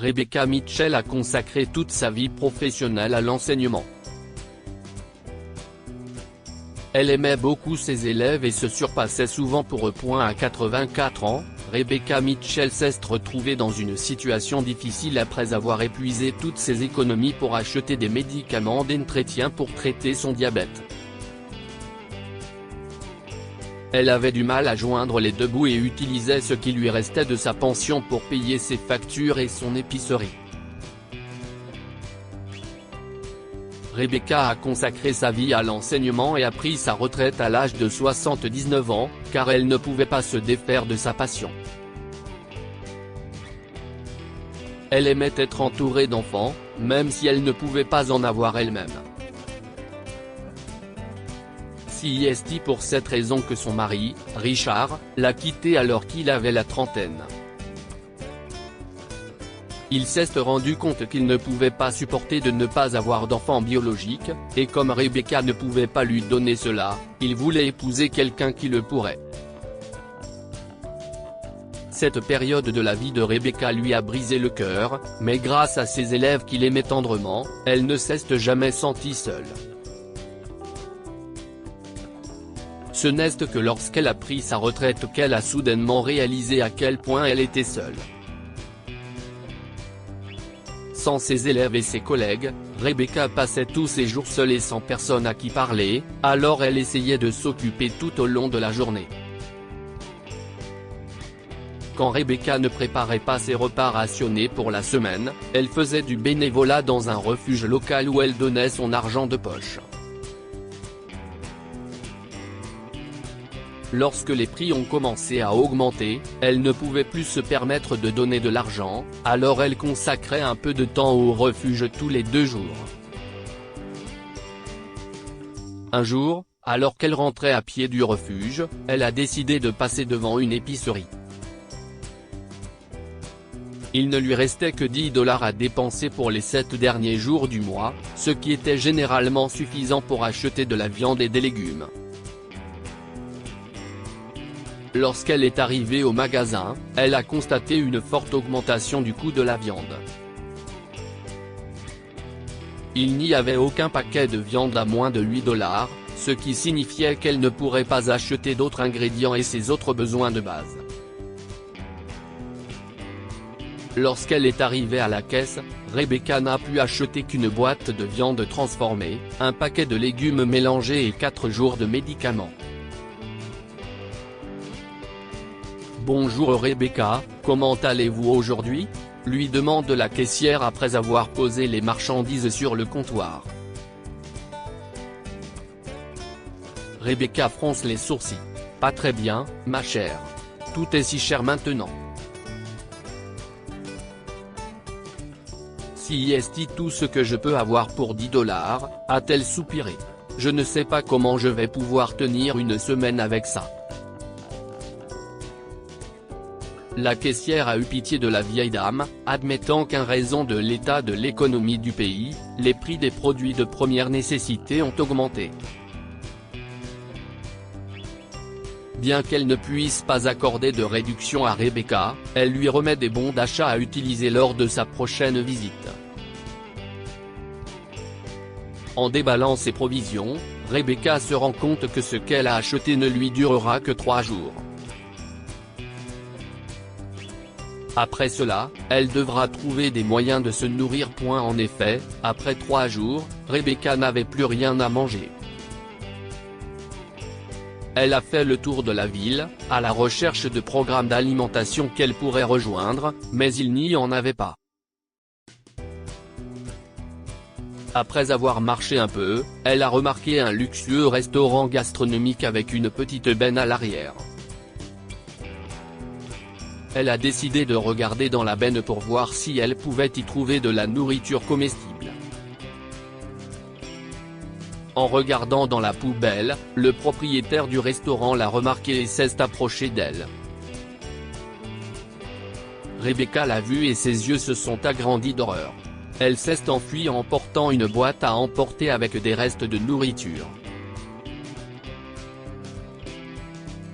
Rebecca Mitchell a consacré toute sa vie professionnelle à l'enseignement. Elle aimait beaucoup ses élèves et se surpassait souvent pour eux. À 84 ans, Rebecca Mitchell s'est retrouvée dans une situation difficile après avoir épuisé toutes ses économies pour acheter des médicaments d'entretien pour traiter son diabète. Elle avait du mal à joindre les deux bouts et utilisait ce qui lui restait de sa pension pour payer ses factures et son épicerie. Rebecca a consacré sa vie à l'enseignement et a pris sa retraite à l'âge de 79 ans, car elle ne pouvait pas se défaire de sa passion. Elle aimait être entourée d'enfants, même si elle ne pouvait pas en avoir elle-même. C'est pour cette raison que son mari, Richard, l'a quittée alors qu'il avait la trentaine. Il s'est rendu compte qu'il ne pouvait pas supporter de ne pas avoir d'enfant biologique, et comme Rebecca ne pouvait pas lui donner cela, il voulait épouser quelqu'un qui le pourrait. Cette période de la vie de Rebecca lui a brisé le cœur, mais grâce à ses élèves qui l'aimaient tendrement, elle ne s'est jamais sentie seule. Ce n'est que lorsqu'elle a pris sa retraite qu'elle a soudainement réalisé à quel point elle était seule. Sans ses élèves et ses collègues, Rebecca passait tous ses jours seule et sans personne à qui parler, alors elle essayait de s'occuper tout au long de la journée. Quand Rebecca ne préparait pas ses repas rationnés pour la semaine, elle faisait du bénévolat dans un refuge local où elle donnait son argent de poche. Lorsque les prix ont commencé à augmenter, elle ne pouvait plus se permettre de donner de l'argent, alors elle consacrait un peu de temps au refuge tous les 2 jours. Un jour, alors qu'elle rentrait à pied du refuge, elle a décidé de passer devant une épicerie. Il ne lui restait que $10 à dépenser pour les 7 derniers jours du mois, ce qui était généralement suffisant pour acheter de la viande et des légumes. Lorsqu'elle est arrivée au magasin, elle a constaté une forte augmentation du coût de la viande. Il n'y avait aucun paquet de viande à moins de $8, ce qui signifiait qu'elle ne pourrait pas acheter d'autres ingrédients et ses autres besoins de base. Lorsqu'elle est arrivée à la caisse, Rebecca n'a pu acheter qu'une boîte de viande transformée, un paquet de légumes mélangés et 4 jours de médicaments. Bonjour Rebecca, comment allez-vous aujourd'hui ? Lui demande la caissière après avoir posé les marchandises sur le comptoir. Rebecca fronce les sourcils. Pas très bien, ma chère. Tout est si cher maintenant. Si tout ce que je peux avoir pour $10, a-t-elle soupiré. Je ne sais pas comment je vais pouvoir tenir une semaine avec ça. La caissière a eu pitié de la vieille dame, admettant qu'en raison de l'état de l'économie du pays, les prix des produits de première nécessité ont augmenté. Bien qu'elle ne puisse pas accorder de réduction à Rebecca, elle lui remet des bons d'achat à utiliser lors de sa prochaine visite. En déballant ses provisions, Rebecca se rend compte que ce qu'elle a acheté ne lui durera que 3 jours. Après cela, elle devra trouver des moyens de se nourrir. En effet, après 3 jours, Rebecca n'avait plus rien à manger. Elle a fait le tour de la ville, à la recherche de programmes d'alimentation qu'elle pourrait rejoindre, mais il n'y en avait pas. Après avoir marché un peu, elle a remarqué un luxueux restaurant gastronomique avec une petite benne à l'arrière. Elle a décidé de regarder dans la benne pour voir si elle pouvait y trouver de la nourriture comestible. En regardant dans la poubelle, le propriétaire du restaurant l'a remarqué et s'est approché d'elle. Rebecca l'a vu et ses yeux se sont agrandis d'horreur. Elle s'est enfuie en portant une boîte à emporter avec des restes de nourriture.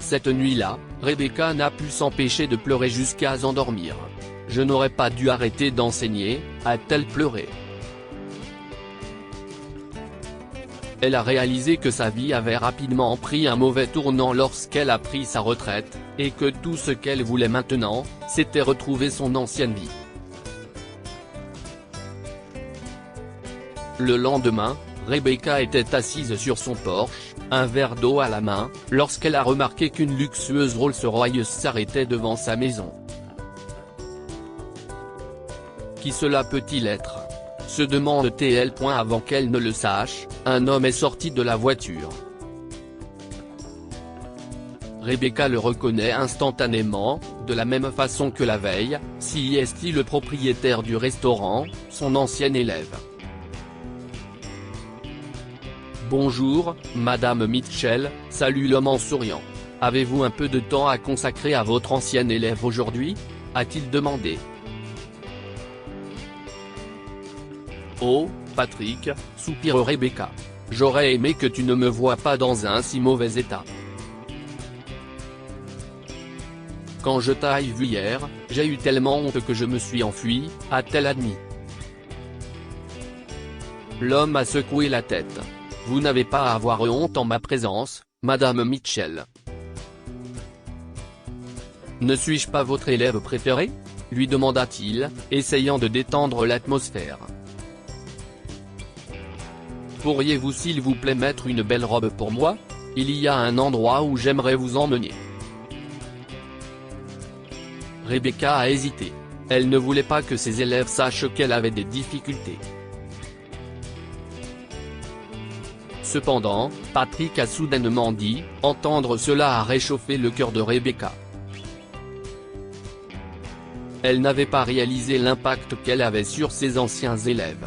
Cette nuit-là, Rebecca n'a pu s'empêcher de pleurer jusqu'à s'endormir. « Je n'aurais pas dû arrêter d'enseigner, a-t-elle pleuré. Elle a réalisé que sa vie avait rapidement pris un mauvais tournant lorsqu'elle a pris sa retraite, et que tout ce qu'elle voulait maintenant, c'était retrouver son ancienne vie. Le lendemain, Rebecca était assise sur son porche, un verre d'eau à la main, lorsqu'elle a remarqué qu'une luxueuse Rolls-Royce s'arrêtait devant sa maison. Qui cela peut-il être ? Se demande-t-elle. Avant qu'elle ne le sache, un homme est sorti de la voiture. Rebecca le reconnaît instantanément, de la même façon que la veille, CIST, le propriétaire du restaurant, son ancien élève. Bonjour, Madame Mitchell, salue l'homme en souriant. Avez-vous un peu de temps à consacrer à votre ancien élève aujourd'hui ? A-t-il demandé. Oh, Patrick, soupire Rebecca. J'aurais aimé que tu ne me vois pas dans un si mauvais état. Quand je t'ai vu hier, j'ai eu tellement honte que je me suis enfui, a-t-elle admis. L'homme a secoué la tête. Vous n'avez pas à avoir honte en ma présence, Madame Mitchell. Ne suis-je pas votre élève préféré ? Lui demanda-t-il, essayant de détendre l'atmosphère. Pourriez-vous s'il vous plaît mettre une belle robe pour moi ? Il y a un endroit où j'aimerais vous emmener. Rebecca a hésité. Elle ne voulait pas que ses élèves sachent qu'elle avait des difficultés. Cependant, Patrick a soudainement dit, entendre cela a réchauffé le cœur de Rebecca. Elle n'avait pas réalisé l'impact qu'elle avait sur ses anciens élèves.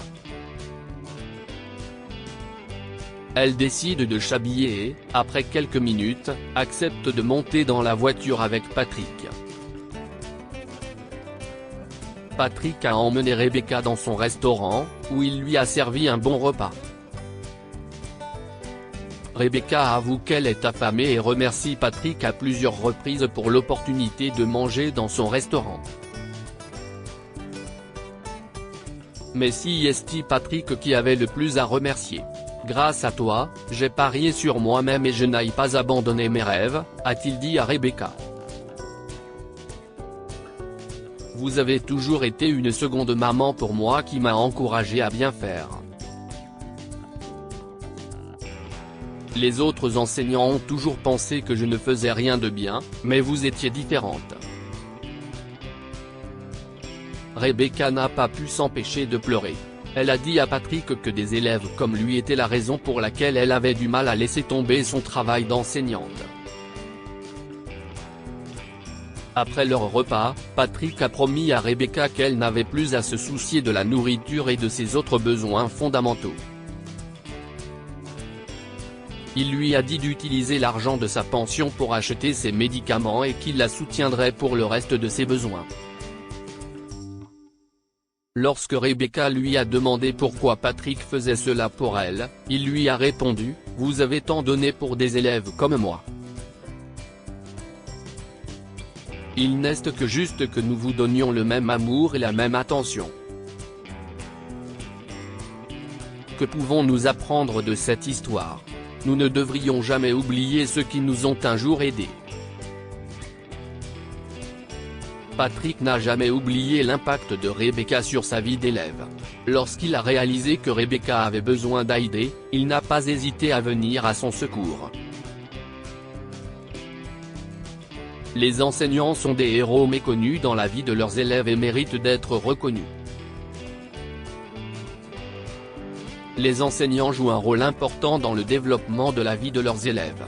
Elle décide de s'habiller et, après quelques minutes, accepte de monter dans la voiture avec Patrick. Patrick a emmené Rebecca dans son restaurant, où il lui a servi un bon repas. Rebecca avoue qu'elle est affamée et remercie Patrick à plusieurs reprises pour l'opportunité de manger dans son restaurant. Mais CIST Patrick qui avait le plus à remercier. Grâce à toi, j'ai parié sur moi-même et je n'ai pas abandonné mes rêves, a-t-il dit à Rebecca. Vous avez toujours été une seconde maman pour moi qui m'a encouragé à bien faire. Les autres enseignants ont toujours pensé que je ne faisais rien de bien, mais vous étiez différente. Rebecca n'a pas pu s'empêcher de pleurer. Elle a dit à Patrick que des élèves comme lui étaient la raison pour laquelle elle avait du mal à laisser tomber son travail d'enseignante. Après leur repas, Patrick a promis à Rebecca qu'elle n'avait plus à se soucier de la nourriture et de ses autres besoins fondamentaux. Il lui a dit d'utiliser l'argent de sa pension pour acheter ses médicaments et qu'il la soutiendrait pour le reste de ses besoins. Lorsque Rebecca lui a demandé pourquoi Patrick faisait cela pour elle, il lui a répondu, « Vous avez tant donné pour des élèves comme moi. Il n'est que juste que nous vous donnions le même amour et la même attention. » Que pouvons-nous apprendre de cette histoire ? Nous ne devrions jamais oublier ceux qui nous ont un jour aidés. Patrick n'a jamais oublié l'impact de Rebecca sur sa vie d'élève. Lorsqu'il a réalisé que Rebecca avait besoin d'aide, il n'a pas hésité à venir à son secours. Les enseignants sont des héros méconnus dans la vie de leurs élèves et méritent d'être reconnus. Les enseignants jouent un rôle important dans le développement de la vie de leurs élèves.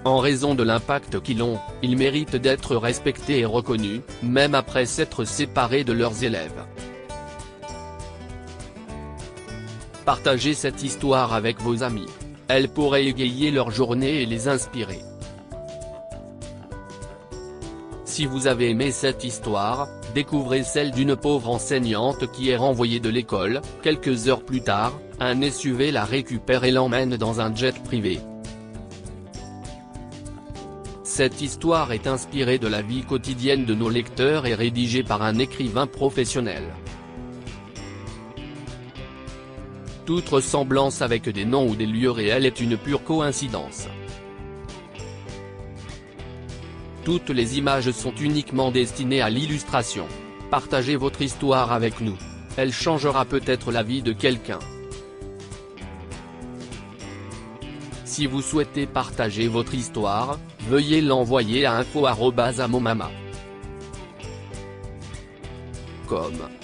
En raison de l'impact qu'ils ont, ils méritent d'être respectés et reconnus, même après s'être séparés de leurs élèves. Partagez cette histoire avec vos amis. Elle pourrait égayer leur journée et les inspirer. Si vous avez aimé cette histoire, découvrez celle d'une pauvre enseignante qui est renvoyée de l'école. Quelques heures plus tard, un SUV la récupère et l'emmène dans un jet privé. Cette histoire est inspirée de la vie quotidienne de nos lecteurs et rédigée par un écrivain professionnel. Toute ressemblance avec des noms ou des lieux réels est une pure coïncidence. Toutes les images sont uniquement destinées à l'illustration. Partagez votre histoire avec nous. Elle changera peut-être la vie de quelqu'un. Si vous souhaitez partager votre histoire, veuillez l'envoyer à info@amomama.com.